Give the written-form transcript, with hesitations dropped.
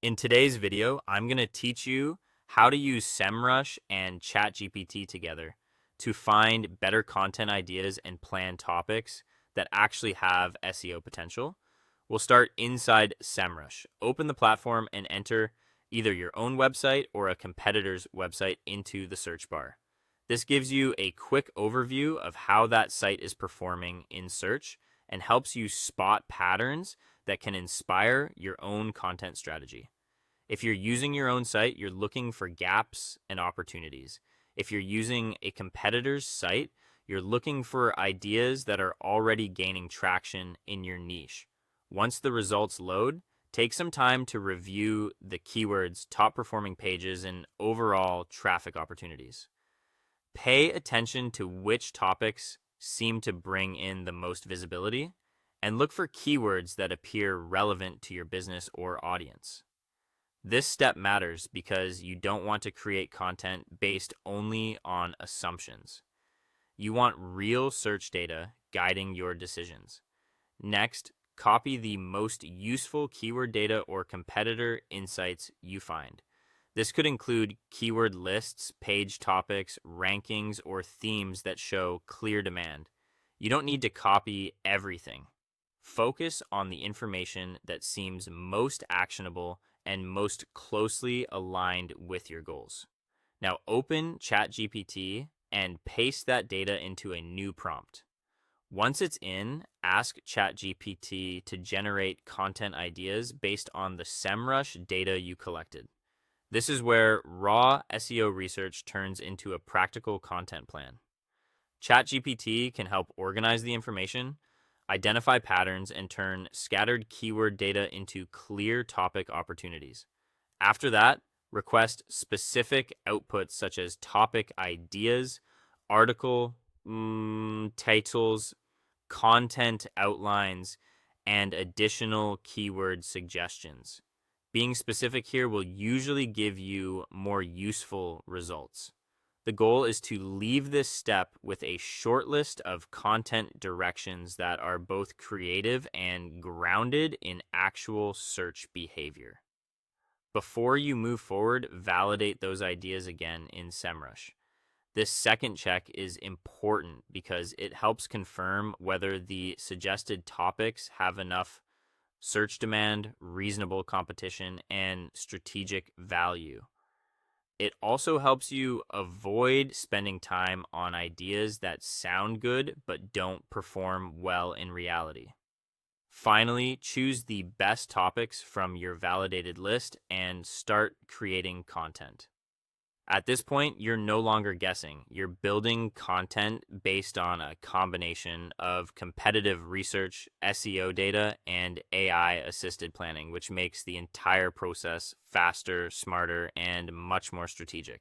In today's video, I'm going to teach you how to use Semrush and ChatGPT together to find better content ideas and plan topics that actually have SEO potential. We'll start inside Semrush. Open the platform and enter either your own website or a competitor's website into the search bar. This gives you a quick overview of how that site is performing in search and helps you spot patterns that can inspire your own content strategy. If you're using your own site, you're looking for gaps and opportunities. If you're using a competitor's site, you're looking for ideas that are already gaining traction in your niche. Once the results load, take some time to review the keywords, top performing pages, and overall traffic opportunities. Pay attention to which topics seem to bring in the most visibility, and look for keywords that appear relevant to your business or audience. This step matters because you don't want to create content based only on assumptions. You want real search data guiding your decisions. Next, copy the most useful keyword data or competitor insights you find. This could include keyword lists, page topics, rankings, or themes that show clear demand. You don't need to copy everything. Focus on the information that seems most actionable and most closely aligned with your goals. Now open ChatGPT and paste that data into a new prompt. Once it's in, ask ChatGPT to generate content ideas based on the Semrush data you collected. This is where raw SEO research turns into a practical content plan. ChatGPT can help organize the information, identify patterns, and turn scattered keyword data into clear topic opportunities. After that, request specific outputs such as topic ideas, article titles, content outlines, and additional keyword suggestions. Being specific here will usually give you more useful results. The goal is to leave this step with a short list of content directions that are both creative and grounded in actual search behavior. Before you move forward, validate those ideas again in Semrush. This second check is important because it helps confirm whether the suggested topics have enough search demand, reasonable competition, and strategic value. It also helps you avoid spending time on ideas that sound good but don't perform well in reality. Finally, choose the best topics from your validated list and start creating content. At this point, you're no longer guessing. You're building content based on a combination of competitive research, SEO data, and AI-assisted planning, which makes the entire process faster, smarter, and much more strategic.